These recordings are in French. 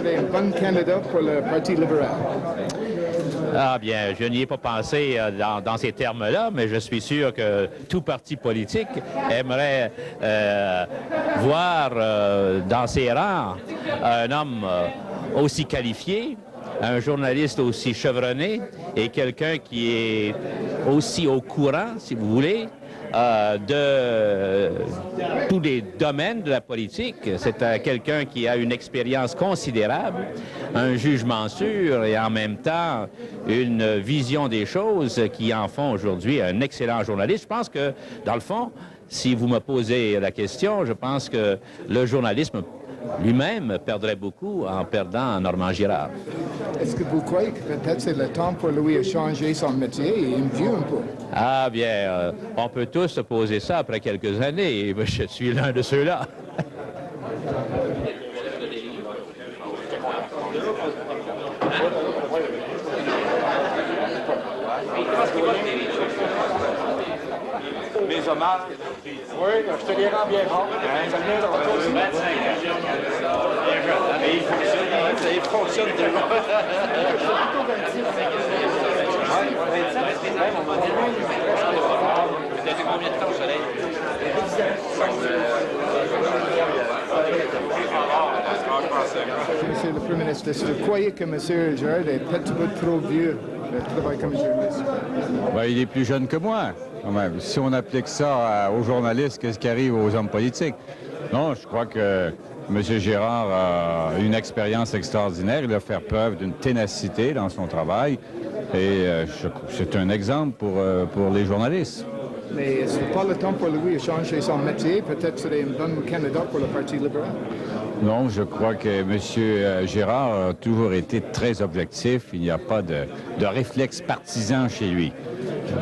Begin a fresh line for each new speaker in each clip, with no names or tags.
serait un bon candidat pour le Parti libéral?
Ah bien, je n'y ai pas pensé dans ces termes-là, mais je suis sûr que tout parti politique aimerait voir dans ses rangs un homme aussi qualifié, un journaliste aussi chevronné et quelqu'un qui est aussi au courant, si vous voulez, de tous les domaines de la politique. C'est quelqu'un qui a une expérience considérable, un jugement sûr et en même temps une vision des choses qui en font aujourd'hui un excellent journaliste. Je pense que, dans le fond, si vous me posez la question, je pense que le journalisme lui-même perdrait beaucoup en perdant Normand Girard.
Est-ce que vous croyez que peut-être c'est le temps pour lui de changer son métier et il me vieux un peu?
Ah bien, on peut tous se poser ça après quelques années, et je suis l'un de ceux-là.
Mes hommages. Oui, je te les rends bien bons. Il fonctionne toujours. Combien de temps au soleil?
Monsieur le Premier ministre, est-ce que vous croyez que M. Girard est peut-être un peu trop vieux de travailler comme journaliste?
Ben, il est plus jeune que moi, quand même. Si on applique ça aux journalistes, qu'est-ce qui arrive aux hommes politiques? Non, je crois que M. Girard a une expérience extraordinaire. Il va faire preuve d'une ténacité dans son travail. Et c'est un exemple pour les journalistes.
Mais est-ce que pas le temps pour lui de changer son métier? Peut-être serait un bon candidat pour le Parti libéral?
Non, je crois que M. Girard a toujours été très objectif. Il n'y a pas de réflexe partisan chez lui.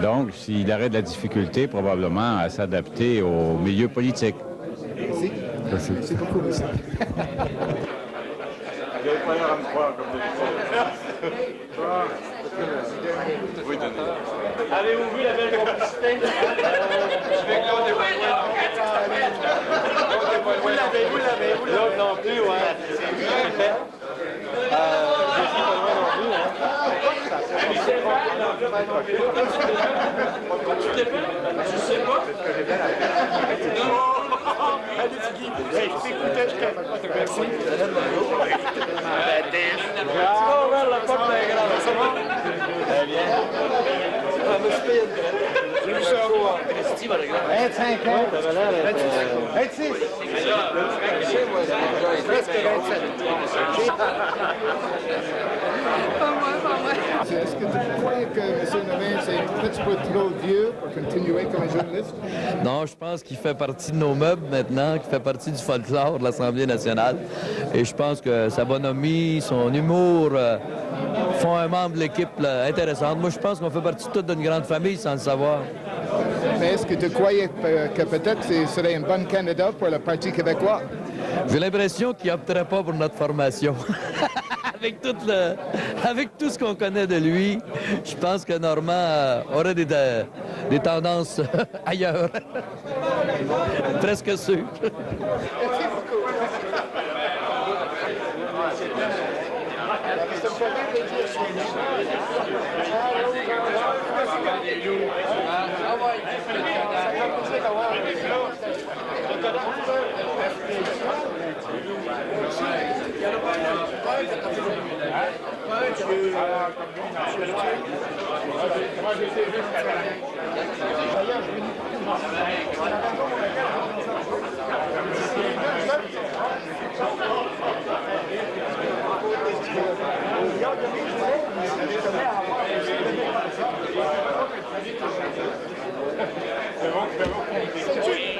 Donc, il aurait de la difficulté probablement à s'adapter au milieu politique.
Merci.
Merci.
Merci beaucoup, monsieur.
Avez-vous vu la belle complicité? Je vais Claude Vous l'avez. L'autre non plus, ouais. C'est fait. Jessie pas loin non plus, hein. Tu t'es fait? Je sais pas. Allez, Guy. Hey, je t'écoutais, je t'ai... Merci. Oh, well, la porte est grande. Ça va? Très bien. J'ai vu ça au 25 ans. 26. Presque 27.
Pas moi.
Est-ce que vous croyez que M. Noël c'est un petit peu trop vieux pour continuer comme journaliste?
Non, je pense qu'il fait partie de nos meubles maintenant, qu'il fait partie du folklore de l'Assemblée nationale. Et je pense que sa bonhomie, son humour font un membre de l'équipe intéressante. Moi, je pense qu'on fait partie toute d'une grande famille sans le savoir.
Mais est-ce que tu croyais que peut-être ce serait un bon candidat pour le Parti québécois?
J'ai l'impression qu'il n'opterait pas pour notre formation. Avec tout ce qu'on connaît de lui, je pense que Normand aurait des tendances ailleurs. Presque sûr.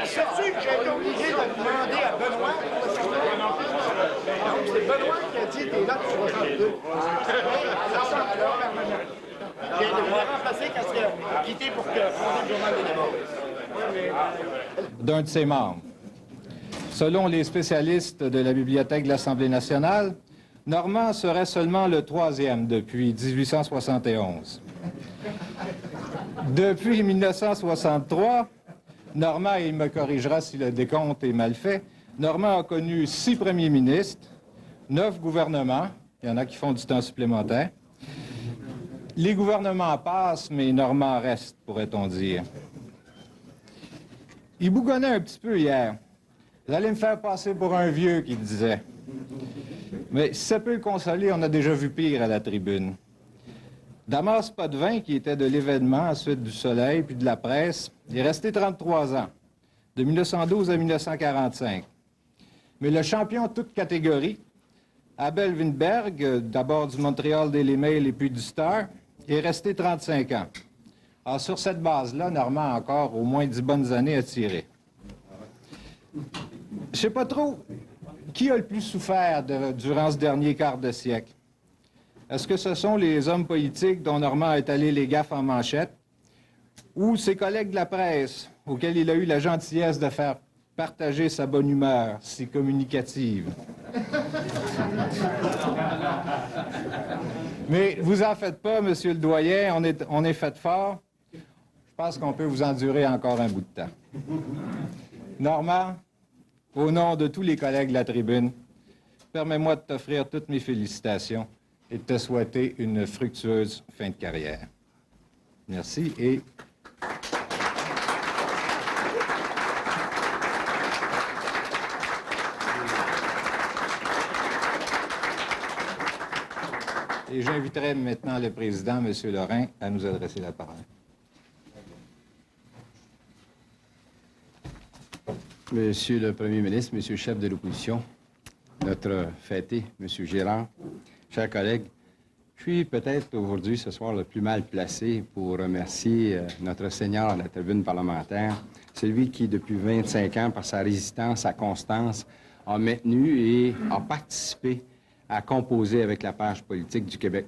Sais-tu que j'ai été obligé de demander à Benoît? Donc, c'est Benoît qui a dit t'es là, tu vas faire deux. J'ai remplacé quand il a quitté pour fonder le Journal des Débats.
D'un de ses membres. Selon les spécialistes de la Bibliothèque de l'Assemblée nationale, Normand serait seulement le troisième depuis 1871. Depuis 1963, Normand, et il me corrigera si le décompte est mal fait, Normand a connu 6 premiers ministres, 9 gouvernements. Il y en a qui font du temps supplémentaire. Les gouvernements passent, mais Normand reste, pourrait-on dire. Il bougonnait un petit peu hier. Vous allez me faire passer pour un vieux, qu'il disait. Mais si ça peut le consoler, on a déjà vu pire à la tribune. Damas Potvin, qui était de l'événement, ensuite du Soleil, puis de la presse, il est resté 33 ans, de 1912 à 1945. Mais le champion de toute catégorie, Abel Windberg, d'abord du Montréal Daily Mail et puis du Star, est resté 35 ans. Alors, sur cette base-là, Normand a encore au moins 10 bonnes années à tirer. Je ne sais pas trop qui a le plus souffert durant ce dernier quart de siècle. Est-ce que ce sont les hommes politiques dont Normand a étalé les gaffes en manchette, ou ses collègues de la presse, auxquels il a eu la gentillesse de faire partager sa bonne humeur si communicative? Mais vous en faites pas, monsieur le doyen, on est fait fort. Je pense qu'on peut vous endurer encore un bout de temps. Normand, au nom de tous les collègues de la tribune, permets-moi de t'offrir toutes mes félicitations et de te souhaiter une fructueuse fin de carrière. Merci et... Et j'inviterai maintenant le président, M. Lorrain, à nous adresser la parole.
Monsieur le Premier ministre, Monsieur le chef de l'opposition, notre fêté, Monsieur Girard, chers collègues, je suis peut-être aujourd'hui, ce soir, le plus mal placé pour remercier notre Seigneur à la tribune parlementaire, celui qui, depuis 25 ans, par sa résistance, sa constance, a maintenu et a participé à composer avec la page politique du Québec.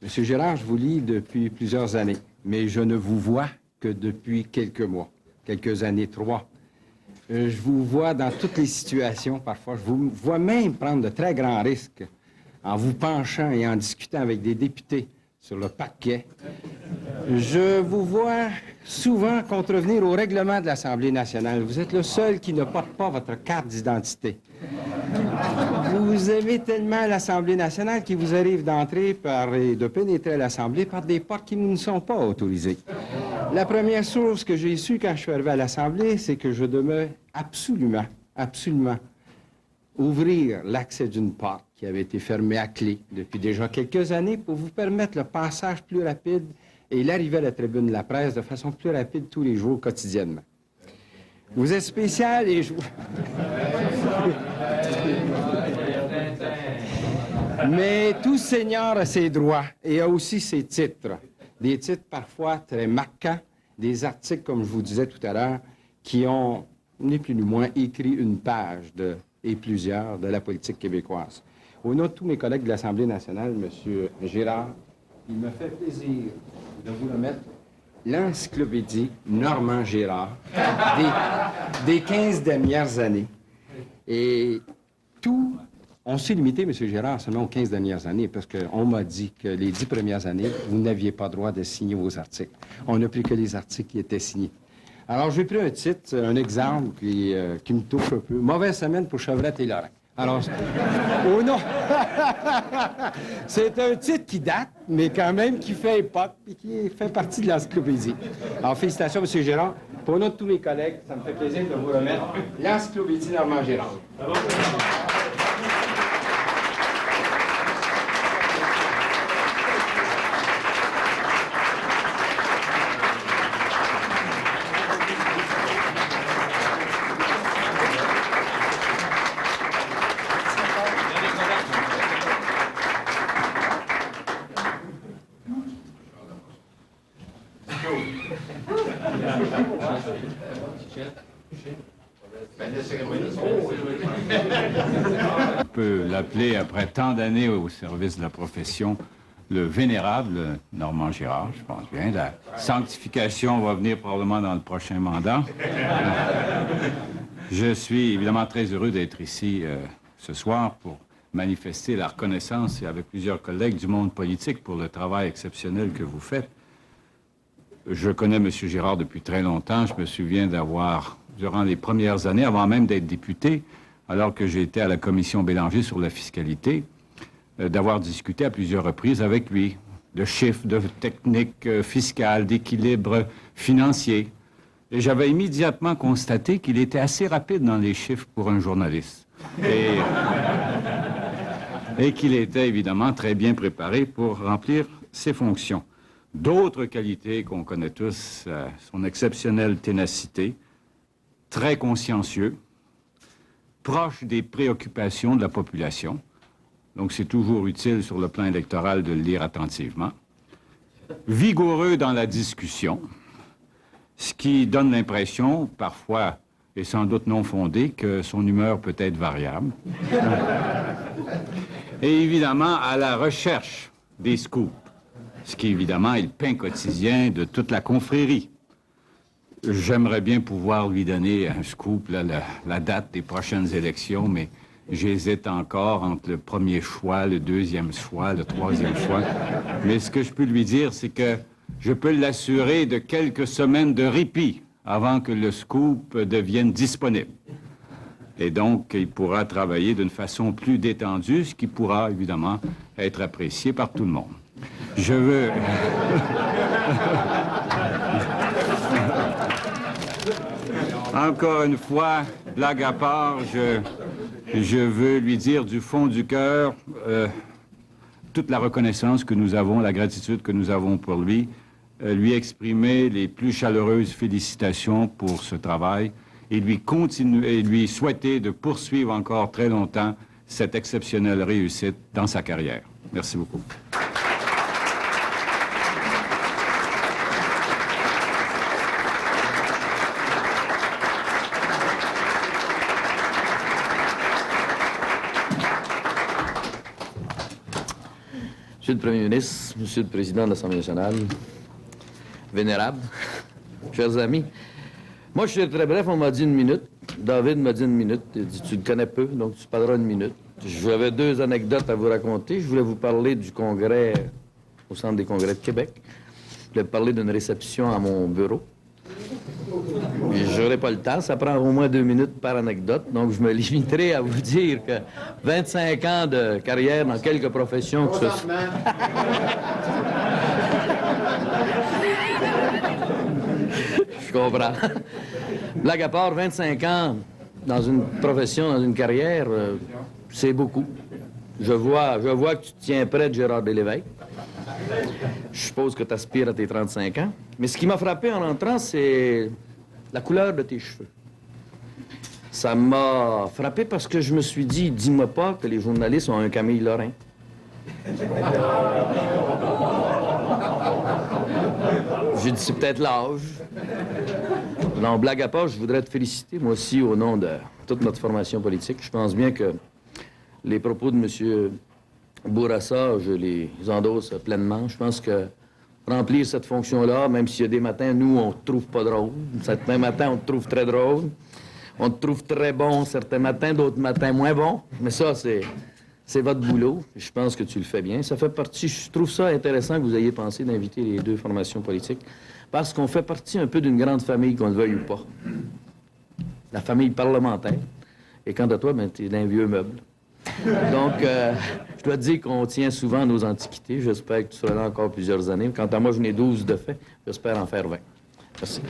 Monsieur Girard, je vous lis depuis plusieurs années, mais je ne vous vois que depuis quelques mois, quelques années, 3. Je vous vois dans toutes les situations, parfois. Je vous vois même prendre de très grands risques en vous penchant et en discutant avec des députés sur le parquet. Je vous vois souvent contrevenir au règlement de l'Assemblée nationale. Vous êtes le seul qui ne porte pas votre carte d'identité. Vous aimez tellement l'Assemblée nationale qu'il vous arrive d'entrer et de pénétrer l'Assemblée par des portes qui ne sont pas autorisées. La première source que j'ai su quand je suis arrivé à l'Assemblée, c'est que je devais absolument ouvrir l'accès d'une porte qui avait été fermée à clé depuis déjà quelques années pour vous permettre le passage plus rapide et l'arrivée à la tribune de la presse de façon plus rapide tous les jours, quotidiennement. Vous êtes spécial et je... Mais tout seigneur a ses droits et a aussi ses titres. Des titres parfois très marquants, des articles, comme je vous disais tout à l'heure, qui ont, ni plus ni moins, écrit une page et plusieurs de la politique québécoise. Au nom de tous mes collègues de l'Assemblée nationale, M. Girard, il me fait plaisir de vous remettre l'encyclopédie Normand Girard des 15 dernières années. Et tout... On s'est limité, M. Girard, seulement aux 15 dernières années, parce qu'on m'a dit que les 10 premières années, vous n'aviez pas droit de signer vos articles. On n'a pris que les articles qui étaient signés. Alors, j'ai pris un titre, un exemple qui me touche un peu. Mauvaise semaine pour Chevrette et Lorrain. Alors, oh non! C'est un titre qui date, mais quand même qui fait époque et qui fait partie de l'encyclopédie. Alors, félicitations, M. Girard. Pour le nom de tous mes collègues, ça me fait plaisir de vous remettre l'encyclopédie Normand Girard.
On peut l'appeler, après tant d'années au service de la profession, le vénérable Normand Girard, je pense bien. La sanctification va venir probablement dans le prochain mandat. Je suis évidemment très heureux d'être ici ce soir pour manifester la reconnaissance avec plusieurs collègues du monde politique pour le travail exceptionnel que vous faites. Je connais M. Girard depuis très longtemps. Je me souviens d'avoir, durant les premières années, avant même d'être député, alors que j'étais à la commission Bélanger sur la fiscalité, d'avoir discuté à plusieurs reprises avec lui de chiffres, de techniques fiscales, d'équilibre financier. Et j'avais immédiatement constaté qu'il était assez rapide dans les chiffres pour un journaliste. Et qu'il était évidemment très bien préparé pour remplir ses fonctions. D'autres qualités qu'on connaît tous, son exceptionnelle ténacité, très consciencieux, proche des préoccupations de la population. Donc c'est toujours utile sur le plan électoral de le lire attentivement. Vigoureux dans la discussion, ce qui donne l'impression, parfois, et sans doute non fondée, que son humeur peut être variable. Et évidemment, à la recherche des scoops, ce qui évidemment est le pain quotidien de toute la confrérie. J'aimerais bien pouvoir lui donner un scoop, là, la date des prochaines élections, mais j'hésite encore entre le premier choix, le deuxième choix, le troisième choix. Mais ce que je peux lui dire, c'est que je peux l'assurer de quelques semaines de répit avant que le scoop devienne disponible. Et donc, il pourra travailler d'une façon plus détendue, ce qui pourra, évidemment, être apprécié par tout le monde. Je veux... Encore une fois, blague à part, je veux lui dire du fond du cœur toute la reconnaissance que nous avons, la gratitude que nous avons pour lui, lui exprimer les plus chaleureuses félicitations pour ce travail et lui souhaiter de poursuivre encore très longtemps cette exceptionnelle réussite dans sa carrière. Merci beaucoup.
Monsieur le Premier ministre, Monsieur le Président de l'Assemblée nationale, vénérable, chers amis, moi je suis très bref, on m'a dit 1 minute. David m'a dit 1 minute, il dit tu le connais peu, donc tu parleras 1 minute. J'avais 2 anecdotes à vous raconter. Je voulais vous parler du congrès au Centre des congrès de Québec. Je voulais parler d'une réception à mon bureau. Je n'aurai pas le temps, ça prend au moins 2 minutes par anecdote, donc je me limiterai à vous dire que 25 ans de carrière dans quelques professions que ce soit... Je comprends. Blague à part, 25 ans dans une profession, dans une carrière, c'est beaucoup. Je vois que tu te tiens près de Gérard Delévesque. Je suppose que tu aspires à tes 35 ans. Mais ce qui m'a frappé en entrant, c'est la couleur de tes cheveux. Ça m'a frappé parce que je me suis dit, dis-moi pas que les journalistes ont un Camille Lorrain. J'ai dit, c'est peut-être l'âge. Non, blague à part, je voudrais te féliciter, moi aussi, au nom de toute notre formation politique. Je pense bien que les propos de M. Bourassa, je les endosse pleinement. Je pense que remplir cette fonction-là, même s'il y a des matins, nous, on ne te trouve pas drôle. Certains matins, on te trouve très drôle. On te trouve très bon certains matins, d'autres matins moins bon. Mais ça, c'est votre boulot. Je pense que tu le fais bien. Ça fait partie... Je trouve ça intéressant que vous ayez pensé d'inviter les 2 formations politiques parce qu'on fait partie un peu d'une grande famille, qu'on le veuille ou pas. La famille parlementaire. Et quant à toi, ben, tu es d'un vieux meuble. Donc, je dois te dire qu'on tient souvent à nos antiquités. J'espère que tu seras là encore plusieurs années. Quant à moi, je n'ai 12 de fait. J'espère en faire 20. Merci.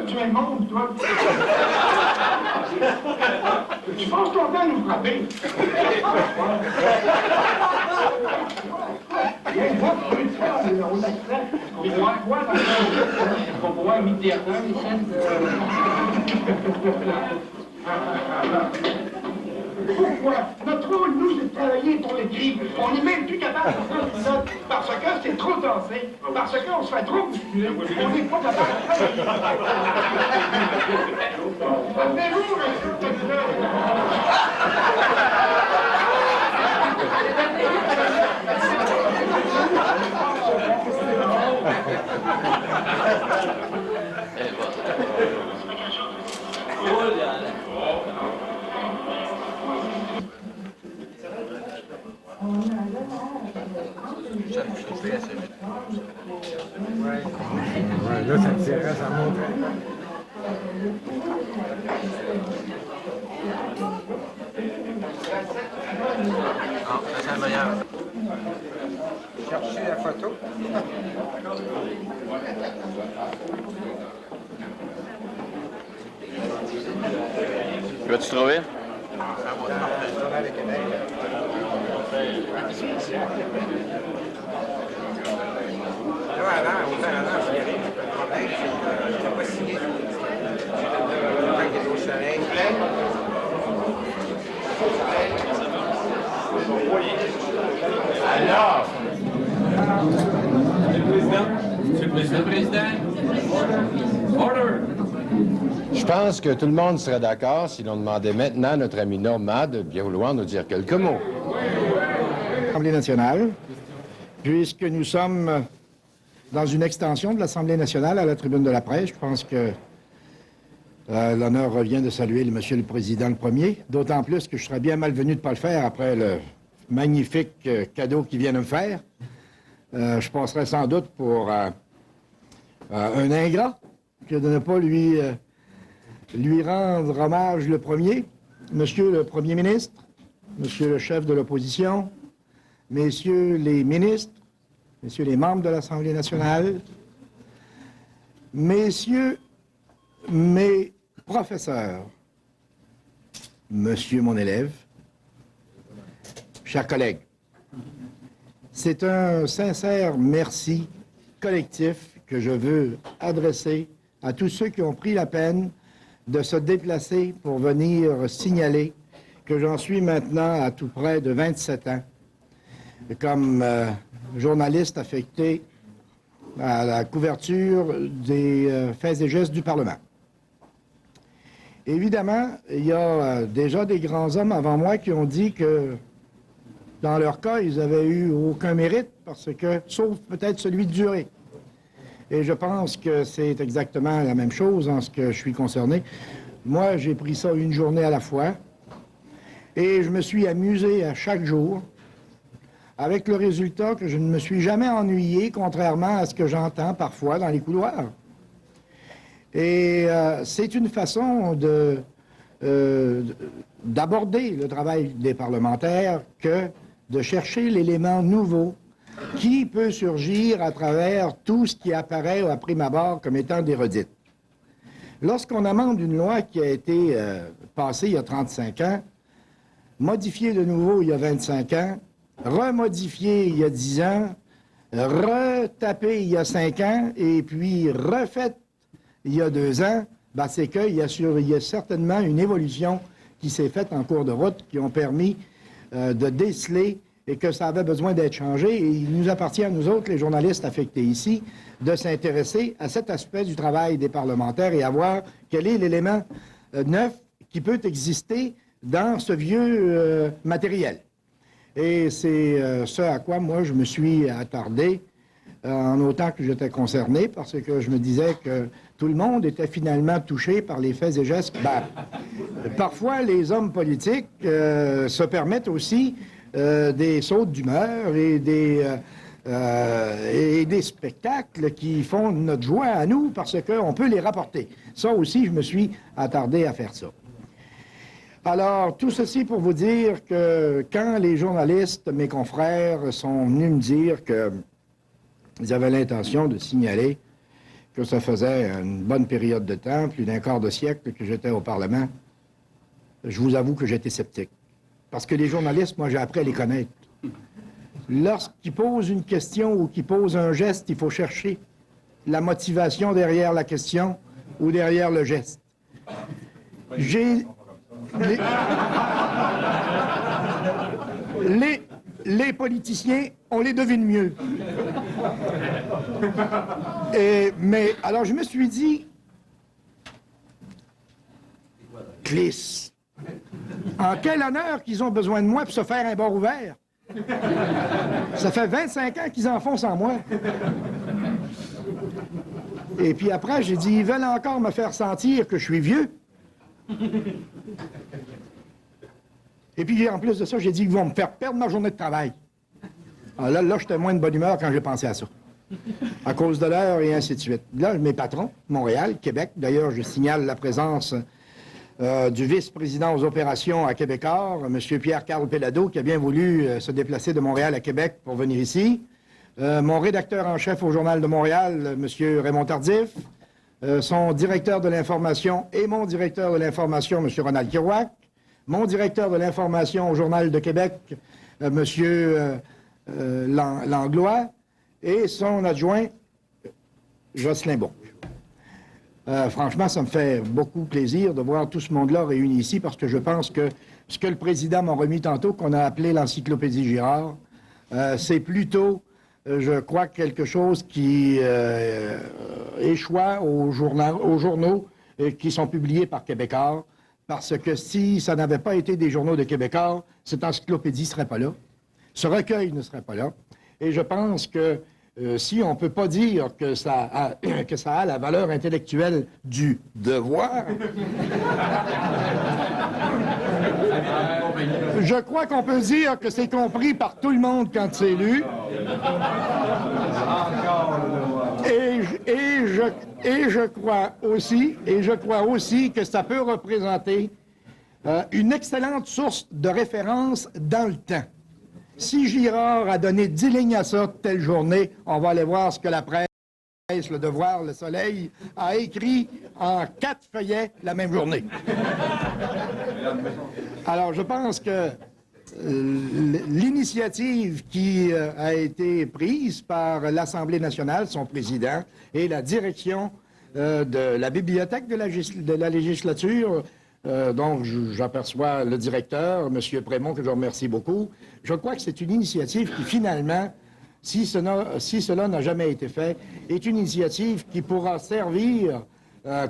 Tu es monde, toi. Tu penses ton temps nous frapper. Il y a une voix qui peut faire au accent. Mais moi, on va voir Mitterrand, Pourquoi? Notre rôle, nous, c'est de travailler pour l'équipe. On n'est même plus capable de faire des notes parce que c'est trop dansé, parce qu'on se fait trop bousculer. On n'est pas capable de travailler. Amenez-vous,
Là, ça t'intéresse à montrer.
C'est la meilleure.
Cherchez la photo.
Vas-tu trouver?
Alors,
Monsieur le Président. Order.
Je pense que tout le monde serait d'accord si l'on demandait maintenant à notre ami Normand de bien vouloir nous dire quelques mots.
L'Assemblée nationale, puisque nous sommes dans une extension de l'Assemblée nationale à la tribune de la presse, je pense que l'honneur revient de saluer Monsieur le Président le premier, d'autant plus que je serais bien malvenu de ne pas le faire après le magnifique cadeau qu'il vient de me faire. Je passerais sans doute pour un ingrat que de ne pas lui rendre hommage le premier. Monsieur le Premier ministre, Monsieur le chef de l'opposition, Messieurs les ministres, Messieurs les membres de l'Assemblée nationale, Messieurs mes professeurs, Monsieur mon élève, chers collègues, c'est un sincère merci collectif que je veux adresser à tous ceux qui ont pris la peine de se déplacer pour venir signaler que j'en suis maintenant à tout près de 27 ans comme journaliste affecté à la couverture des faits et gestes du Parlement. Évidemment, il y a déjà des grands hommes avant moi qui ont dit que, dans leur cas, ils n'avaient eu aucun mérite, parce que, sauf peut-être celui de durer. Et je pense que c'est exactement la même chose en ce que je suis concerné. Moi, j'ai pris ça une journée à la fois, et je me suis amusé à chaque jour, avec le résultat que je ne me suis jamais ennuyé, contrairement à ce que j'entends parfois dans les couloirs. Et c'est une façon d'aborder le travail des parlementaires que de chercher l'élément nouveau qui peut surgir à travers tout ce qui apparaît à prime abord comme étant des redites. Lorsqu'on amende une loi qui a été passée il y a 35 ans, modifiée de nouveau il y a 25 ans, remodifiée il y a 10 ans, retapée il y a 5 ans, et puis refaite il y a 2 ans, ben c'est qu'il y a certainement une évolution qui s'est faite en cours de route, qui ont permis de déceler et que ça avait besoin d'être changé. Et il nous appartient à nous autres, les journalistes affectés ici, de s'intéresser à cet aspect du travail des parlementaires et à voir quel est l'élément neuf qui peut exister dans ce vieux matériel. Et c'est ce à quoi moi je me suis attardé en autant que j'étais concerné, parce que je me disais que tout le monde était finalement touché par les faits et gestes. Ben, parfois, les hommes politiques se permettent aussi des sautes d'humeur et des spectacles qui font notre joie à nous, parce qu'on peut les rapporter. Ça aussi, je me suis attardé à faire ça. Alors, tout ceci pour vous dire que quand les journalistes, mes confrères, sont venus me dire qu'ils avaient l'intention de signaler que ça faisait une bonne période de temps, plus d'un quart de siècle que j'étais au Parlement, je vous avoue que j'étais sceptique. Parce que les journalistes, moi, j'ai appris à les connaître. Lorsqu'ils posent une question ou qu'ils posent un geste, il faut chercher
la motivation derrière la question ou derrière le geste. Les politiciens, on les devine mieux. Mais alors, je me suis dit, Clis, en quel honneur qu'ils ont besoin de moi pour se faire un bord ouvert. Ça fait 25 ans qu'ils en font sans moi. Et puis après, j'ai dit, ils veulent encore me faire sentir que je suis vieux. Et puis, en plus de ça, j'ai dit qu'ils vont me faire perdre ma journée de travail. Alors là, j'étais moins de bonne humeur quand j'ai pensé à ça. À cause de l'heure et ainsi de suite. Là, mes patrons, Montréal, Québec, d'ailleurs, je signale la présence du vice-président aux opérations à Québécois, M. Pierre-Carl Pellado, qui a bien voulu se déplacer de Montréal à Québec pour venir ici. Mon rédacteur en chef au Journal de Montréal, M. Raymond Tardif. Son directeur de l'information et mon directeur de l'information, M. Ronald Kirouac. Mon directeur de l'information au Journal de Québec, M. Langlois. Et son adjoint, Jocelyn Bourque. Franchement, ça me fait beaucoup plaisir de voir tout ce monde-là réuni ici parce que je pense que ce que le président m'a remis tantôt, qu'on a appelé l'encyclopédie Girard, c'est plutôt, je crois, quelque chose qui échoit aux journaux qui sont publiés par Québécois, parce que si ça n'avait pas été des journaux de Québécois, cette encyclopédie ne serait pas là, ce recueil ne serait pas là. Et je pense que si on ne peut pas dire que ça a la valeur intellectuelle du devoir, je crois qu'on peut dire que c'est compris par tout le monde quand c'est lu. Et je crois aussi que ça peut représenter une excellente source de référence dans le temps. Si Girard a donné 10 lignes à ça telle journée, on va aller voir ce que la presse, Le Devoir, Le Soleil, a écrit en 4 feuillets la même journée. Alors, je pense que l'initiative qui a été prise par l'Assemblée nationale, son président, et la direction de la bibliothèque de la législature, dont j'aperçois le directeur, M. Prémont, que je remercie beaucoup. Je crois que c'est une initiative qui, finalement, si cela n'a jamais été fait, est une initiative qui pourra servir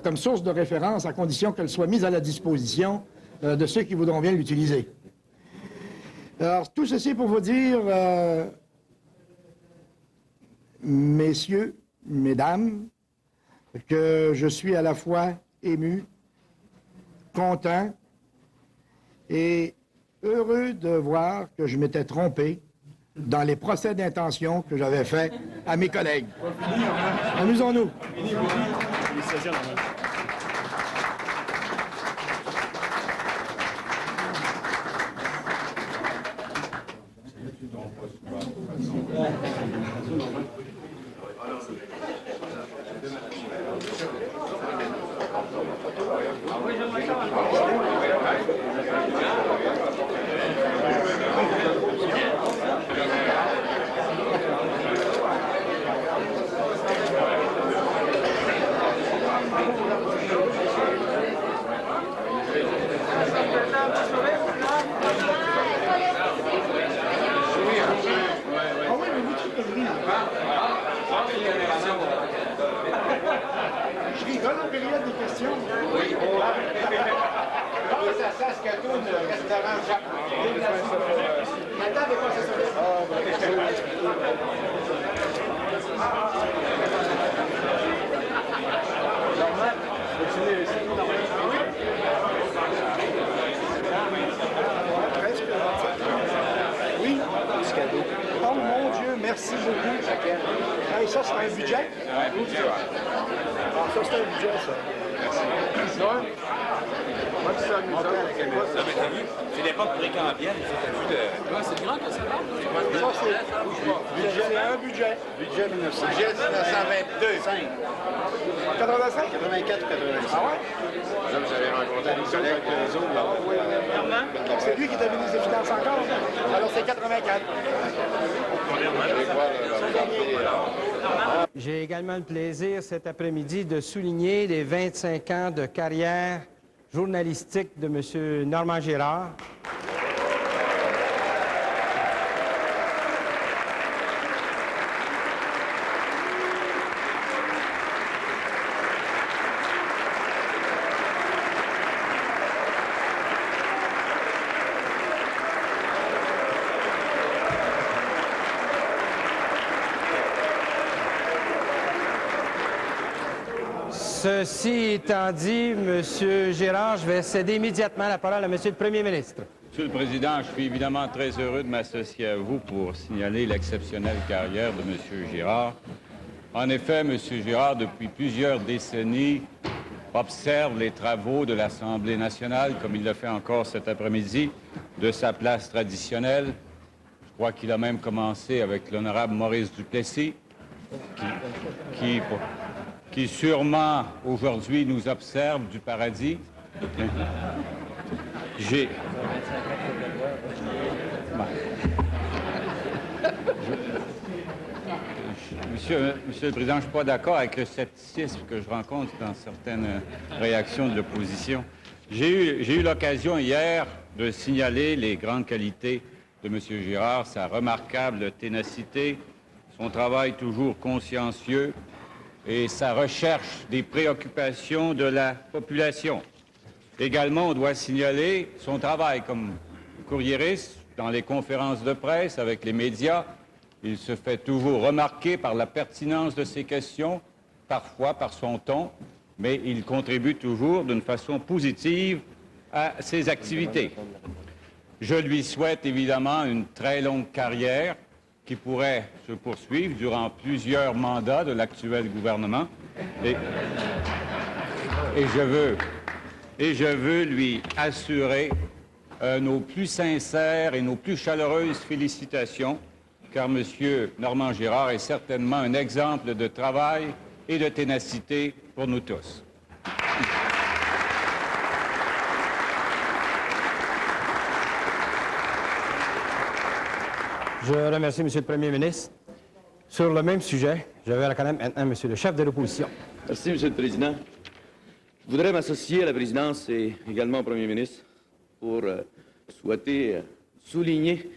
comme source de référence à condition qu'elle soit mise à la disposition de ceux qui voudront bien l'utiliser. Alors, tout ceci pour vous dire, messieurs, mesdames, que je suis à la fois ému, content et heureux de voir que je m'étais trompé dans les procès d'intention que j'avais faits à mes collègues. Amusons-nous. Je rigole en période des questions. Oui. Ça Saskatoon, le restaurant Jacques. La table est pas ça. Oui. Oh mon Dieu, merci beaucoup. Hey, ça, c'est un budget?
Un budget, ouais.
Ah, ça, c'est un budget, ça.
Merci. Moi, c'est l'époque précambienne, c'était vu de...
C'est grand que ça va?
Ça, c'est un budget.
Budget 1900. Budget 1922. 5.
85?
84 ou 85.
Ah ouais?
Là, vous avez rencontré des collègues de les autres, là.
C'est lui qui t'a mis des finances encore? Alors, c'est 84.
J'ai également le plaisir cet après-midi de souligner les 25 ans de carrière journalistique de M. Normand Girard. Ceci étant dit, M. Girard, je vais céder immédiatement la parole à M. le Premier ministre.
Monsieur le Président, je suis évidemment très heureux de m'associer à vous pour signaler l'exceptionnelle carrière de M. Girard. En effet, M. Girard, depuis plusieurs décennies, observe les travaux de l'Assemblée nationale, comme il le fait encore cet après-midi, de sa place traditionnelle. Je crois qu'il a même commencé avec l'honorable Maurice Duplessis, qui sûrement aujourd'hui nous observe du paradis. Monsieur le Président, je ne suis pas d'accord avec le scepticisme que je rencontre dans certaines réactions de l'opposition. J'ai eu l'occasion hier de signaler les grandes qualités de M. Girard, sa remarquable ténacité, son travail toujours consciencieux et sa recherche des préoccupations de la population. Également, on doit signaler son travail comme courriériste dans les conférences de presse avec les médias. Il se fait toujours remarquer par la pertinence de ses questions, parfois par son ton, mais il contribue toujours d'une façon positive à ses activités. Je lui souhaite évidemment une très longue carrière qui pourrait se poursuivre durant plusieurs mandats de l'actuel gouvernement. Et je veux lui assurer nos plus sincères et nos plus chaleureuses félicitations, car M. Normand Girard est certainement un exemple de travail et de ténacité pour nous tous.
Je remercie M. le Premier ministre. Sur le même sujet, je vais reconnaître maintenant M. le chef de l'opposition.
Merci, M. le Président. Je voudrais m'associer à la présidence et également au Premier ministre pour souhaiter souligner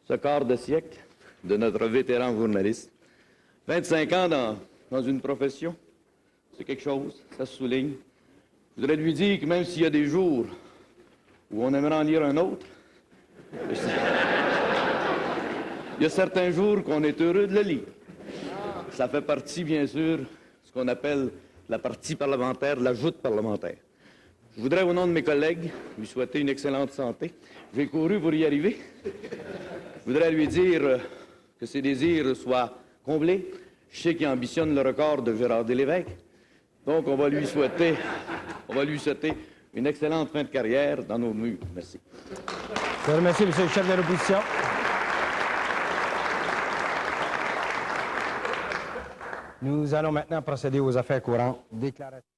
ce quart de siècle de notre vétéran journaliste. 25 ans dans une profession, c'est quelque chose, ça se souligne. Je voudrais lui dire que même s'il y a des jours où on aimerait en lire un autre, il y a certains jours qu'on est heureux de le lire. Ça fait partie, bien sûr, de ce qu'on appelle la partie parlementaire, la joute parlementaire. Je voudrais, au nom de mes collègues, lui souhaiter une excellente santé. J'ai couru pour y arriver. Je voudrais lui dire que ses désirs soient comblés. Je sais qu'il ambitionne le record de Gérard Delévesque. Donc, on va lui souhaiter une excellente fin de carrière dans nos murs. Merci.
Je remercie M. le chef de l'opposition. Nous allons maintenant procéder aux affaires courantes. Déclaration.